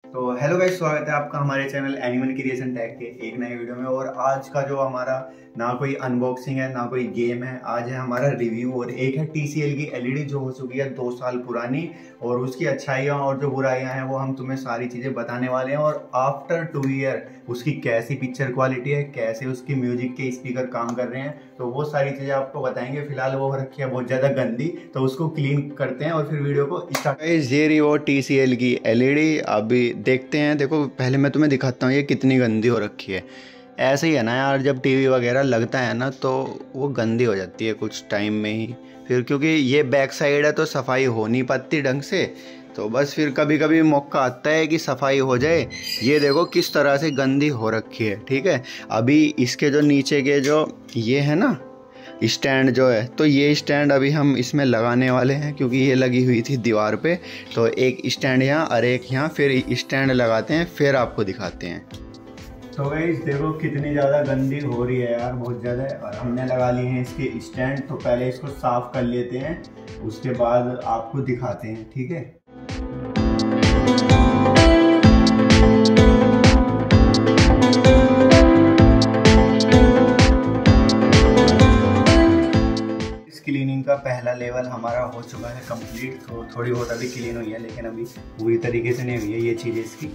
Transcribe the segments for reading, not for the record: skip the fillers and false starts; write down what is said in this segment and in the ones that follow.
तो hello guys, स्वागत है आपका हमारे चैनल एनिमल क्रिएशन टेक के एक नए वीडियो में। और आज का जो हमारा ना कोई अनबॉक्सिंग है ना कोई गेम है, आज है हमारा रिव्यू। और एक है TCL की एलईडी जो हो चुकी है 2 साल पुरानी, और उसकी अच्छाइयाँ और जो बुराइयाँ हैं वो हम तुम्हें सारी चीज़ें बताने वाले हैं। और आफ्टर 2 ईयर उसकी कैसी पिक्चर क्वालिटी है, कैसे उसकी म्यूजिक के स्पीकर काम कर रहे हैं, तो वो सारी चीज़ें आपको बताएंगे। फिलहाल वो रखी है बहुत ज़्यादा गंदी, तो उसको क्लीन करते हैं और फिर वीडियो को स्टार्ट। ये रही वो TCL की एलईडी, अभी देखते हैं। देखो पहले मैं तुम्हें दिखाता हूँ ये कितनी गंदी हो रखी है। ऐसे ही है ना यार, जब टीवी वगैरह लगता है ना तो वो गंदी हो जाती है कुछ टाइम में ही। फिर क्योंकि ये बैक साइड है तो सफाई हो नहीं पाती ढंग से, तो बस फिर कभी कभी मौका आता है कि सफाई हो जाए। ये देखो किस तरह से गंदी हो रखी है। ठीक है, अभी इसके जो नीचे के जो ये है ना स्टैंड जो है, तो ये स्टैंड अभी हम इसमें लगाने वाले हैं क्योंकि ये लगी हुई थी दीवार पे। तो एक स्टैंड यहाँ और एक यहाँ, फिर स्टैंड लगाते हैं फिर आपको दिखाते हैं। तो गाइस देखो कितनी ज़्यादा गंदी हो रही है यार, बहुत ज़्यादा। और हमने लगा लिए हैं इसके स्टैंड, तो पहले इसको साफ़ कर लेते हैं, उसके बाद आपको दिखाते हैं। ठीक है, क्लीनिंग का पहला लेवल हमारा हो चुका है कंप्लीट। तो थोड़ी बहुत अभी क्लीन हुई है, लेकिन अभी पूरी तरीके से नहीं हुई है। ये चीज़ इसकी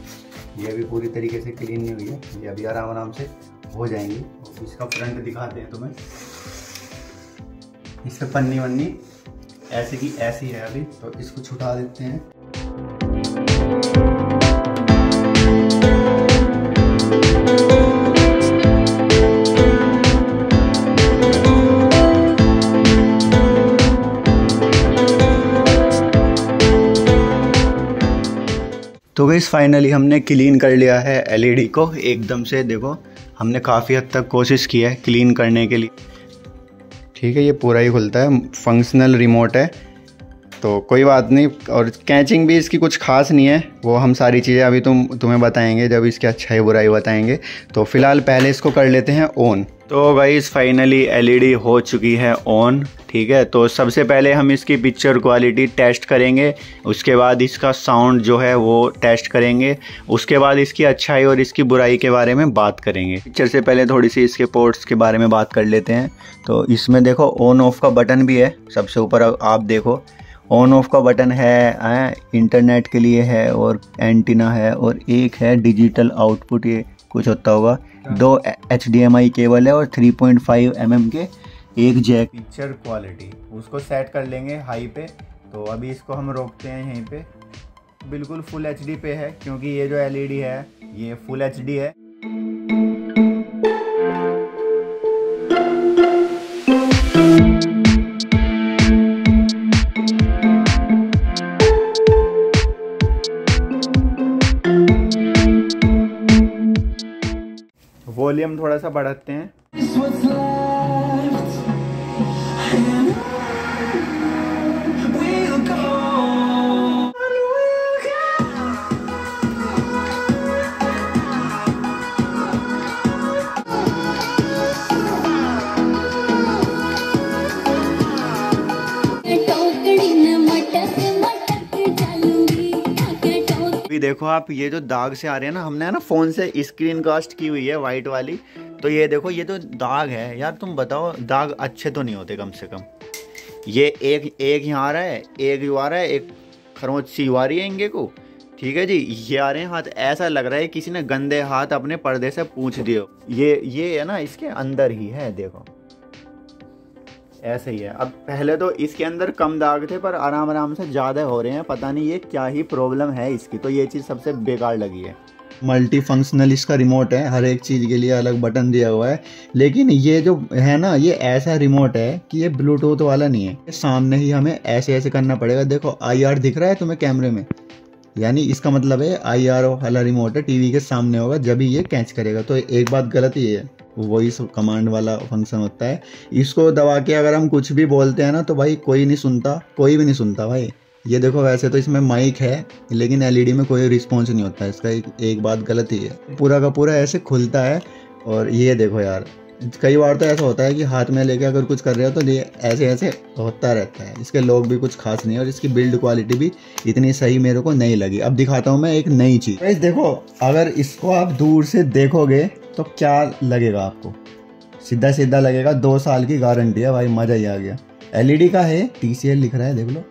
ये अभी पूरी तरीके से क्लीन नहीं हुई है, ये अभी आराम आराम से हो जाएंगी। तो इसका फ्रंट दिखाते हैं तुम्हें। इस पर पन्नी वन्नी ऐसी की ऐसी है अभी, तो इसको छुटा देते हैं। तो गाइस फाइनली हमने क्लीन कर लिया है एलईडी को एकदम से। देखो हमने काफ़ी हद तक कोशिश की है क्लीन करने के लिए। ठीक है, ये पूरा ही खुलता है, फंक्शनल रिमोट है, तो कोई बात नहीं। और कैचिंग भी इसकी कुछ खास नहीं है, वो हम सारी चीज़ें अभी तुम्हें बताएंगे जब इसकी अच्छाई बुराई बताएंगे। तो फिलहाल पहले इसको कर लेते हैं ऑन। तो गाइस फाइनली एलईडी हो चुकी है ऑन। ठीक है, तो सबसे पहले हम इसकी पिक्चर क्वालिटी टेस्ट करेंगे, उसके बाद इसका साउंड जो है वो टेस्ट करेंगे, उसके बाद इसकी अच्छाई और इसकी बुराई के बारे में बात करेंगे। पिक्चर से पहले थोड़ी सी इसके पोर्ट्स के बारे में बात कर लेते हैं। तो इसमें देखो ऑन ऑफ का बटन भी है, सबसे ऊपर आप देखो ऑन ऑफ का बटन है, इंटरनेट के लिए है और एंटीना है, और एक है डिजिटल आउटपुट, ये कुछ होता होगा। 2 HDMI केबल है और 3.5 mm के एक जैक। पिक्चर क्वालिटी उसको सेट कर लेंगे हाई पे। तो अभी इसको हम रोकते हैं यहीं पे, बिल्कुल फुल HD पे है क्योंकि ये जो LED है ये फुल HD है। वॉल्यूम थोड़ा सा बढ़ाते हैं। देखो आप, ये जो दाग से आ रहे हैं ना, हमने है ना फ़ोन से स्क्रीन कास्ट की हुई है वाइट वाली। तो ये देखो ये जो दाग है यार, तुम बताओ दाग अच्छे तो नहीं होते कम से कम। ये एक यहाँ आ रहा है, एक यू आ रहा है, एक खरोंच सी आ रही है इंगे को। ठीक है जी, ये आ रहे हैं हाथ, ऐसा लग रहा है किसी ने गंदे हाथ अपने पर्दे से पूंछ दिए। ये है ना इसके अंदर ही है, देखो ऐसे ही है। अब पहले तो इसके अंदर कम दाग थे पर आराम आराम से ज़्यादा हो रहे हैं, पता नहीं ये क्या ही प्रॉब्लम है इसकी। तो ये चीज़ सबसे बेकार लगी है। मल्टी फंक्शनल इसका रिमोट है, हर एक चीज़ के लिए अलग बटन दिया हुआ है। लेकिन ये जो है ना, ये ऐसा रिमोट है कि ये ब्लूटूथ वाला नहीं है, सामने ही हमें ऐसे ऐसे करना पड़ेगा। देखो IR दिख रहा है तुम्हें कैमरे में, यानी इसका मतलब है IR वाला रिमोट है, टीवी के सामने होगा जब ही ये कैच करेगा। तो एक बात गलत ही है, वॉइस कमांड वाला फंक्शन होता है। इसको दबा के अगर हम कुछ भी बोलते हैं ना तो भाई कोई नहीं सुनता, कोई भी नहीं सुनता भाई। ये देखो वैसे तो इसमें माइक है लेकिन एलईडी में कोई रिस्पॉन्स नहीं होता है, इसका एक बात गलत ही है। पूरा का पूरा ऐसे खुलता है। और ये देखो यार, कई बार तो ऐसा होता है कि हाथ में लेके अगर कुछ कर रहे हो तो ये ऐसे ऐसे होता रहता है। इसके लॉक भी कुछ खास नहीं है और इसकी बिल्ड क्वालिटी भी इतनी सही मेरे को नहीं लगी। अब दिखाता हूँ मैं एक नई चीज़। गाइस देखो, अगर इसको आप दूर से देखोगे तो क्या लगेगा आपको, सीधा सीधा लगेगा 2 साल की गारंटी है भाई, मज़ा ही आ गया। LED का है, TCL लिख रहा है देख लो।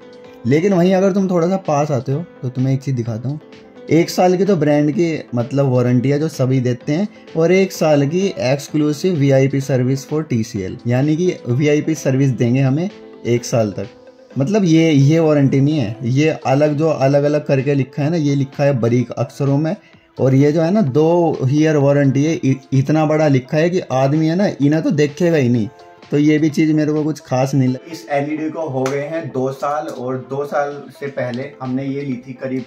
लेकिन वहीं अगर तुम थोड़ा सा पास आते हो तो तुम्हें एक चीज़ दिखाता हूँ। 1 साल की तो ब्रांड की मतलब वारंटी है जो सभी देते हैं, और 1 साल की exclusive VIP service for TCL, यानी कि VIP सर्विस देंगे हमें 1 साल तक। मतलब ये वारंटी नहीं है, ये अलग जो अलग अलग करके लिखा है ना, ये लिखा है बारीक अक्षरों में, और ये जो है ना 2 ईयर वारंटी है। इतना बड़ा लिखा है कि आदमी है ना इन्हें तो देखेगा ही नहीं। तो ये भी चीज़ मेरे को कुछ खास नहीं लगी। इस LED को हो गए हैं 2 साल, और 2 साल से पहले हमने ये ली थी करीब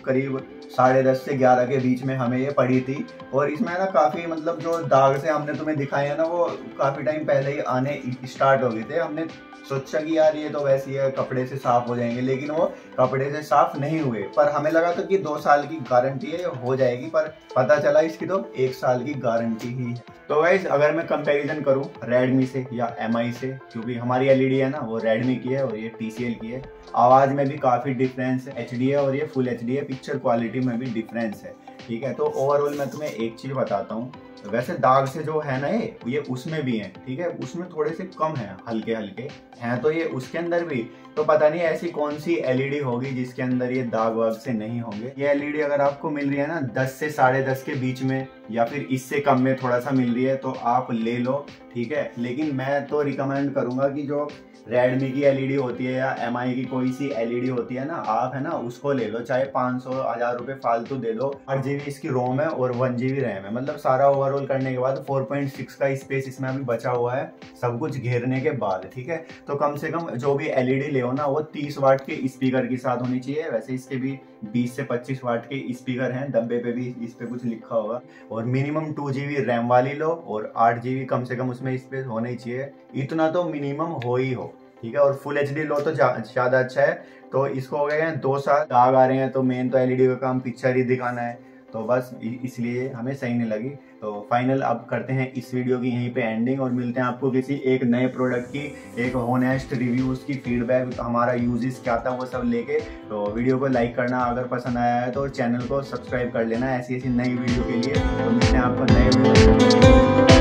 10:30 से 11 के बीच में हमें ये पड़ी थी। और इसमें ना काफ़ी मतलब जो दाग से हमने तुम्हें दिखाए हैं ना, वो काफ़ी टाइम पहले ही आने स्टार्ट हो गए थे। हमने सोचा कि यार ये तो वैसे ही है, कपड़े से साफ हो जाएंगे, लेकिन वो कपड़े से साफ नहीं हुए। पर हमें लगा था कि 2 साल की गारंटी है, हो जाएगी, पर पता चला इसकी तो 1 साल की गारंटी ही है। तो गाइस अगर मैं कंपैरिजन करूं रेडमी से या MI से, क्योंकि हमारी LED है ना वो रेडमी की है और ये TCL की है, आवाज़ में भी काफ़ी डिफरेंस है। HD है और ये फुल HD है, पिक्चर क्वालिटी में भी डिफरेंस है। ठीक है, तो ओवरऑल मैं तुम्हें एक चीज़ बताता हूँ। वैसे दाग से जो है ना ये उसमें भी है, ठीक है, उसमें थोड़े से कम है, हल्के हल्के हैं, तो ये उसके अंदर भी। तो पता नहीं ऐसी कौन सी LED होगी जिसके अंदर ये दाग वाग से नहीं होंगे। ये LED अगर आपको मिल रही है ना 10 से 10.5 के बीच में, या फिर इससे कम में थोड़ा सा मिल रही है, तो आप ले लो, ठीक है। लेकिन मैं तो रिकमेंड करूंगा कि जो रेडमी की LED होती है या MI की कोई सी LED होती है ना, आप है ना उसको ले लो, चाहे 500-1000 रुपये फालतू दे दो। 8 GB इसकी रोम है और 1 GB रैम है। मतलब सारा ओवरऑल करने के बाद 4.6 का स्पेस इसमें अभी बचा हुआ है, सब कुछ घेरने के बाद, ठीक है। तो कम से कम जो भी LED ले हो ना, वो 30 वाट के स्पीकर के साथ होनी चाहिए। वैसे इसके भी 20 से 25 वाट के स्पीकर हैं, डब्बे पे भी इस पे कुछ लिखा होगा। और मिनिमम 2 GB रैम वाली लो, और 8 GB कम से कम उसमें स्पेस होना ही चाहिए। इतना तो मिनिमम हो ही हो, ठीक है। और फुल HD लो तो ज़्यादा अच्छा है। तो इसको हो गए हैं 2 साल, दाग आ रहे हैं, तो मेन तो LED का काम पिक्चर ही दिखाना है, तो बस इसलिए हमें सही नहीं लगी। तो फाइनल अब करते हैं इस वीडियो की यहीं पे एंडिंग, और मिलते हैं आपको किसी एक नए प्रोडक्ट की एक होनेस्ट रिव्यू, उसकी फीडबैक, हमारा यूजेस क्या था वो सब लेके। तो वीडियो को लाइक करना अगर पसंद आया है, तो चैनल को सब्सक्राइब कर लेना ऐसी ऐसी नई वीडियो के लिए। तो मिलते हैं आपको नए वीडियो।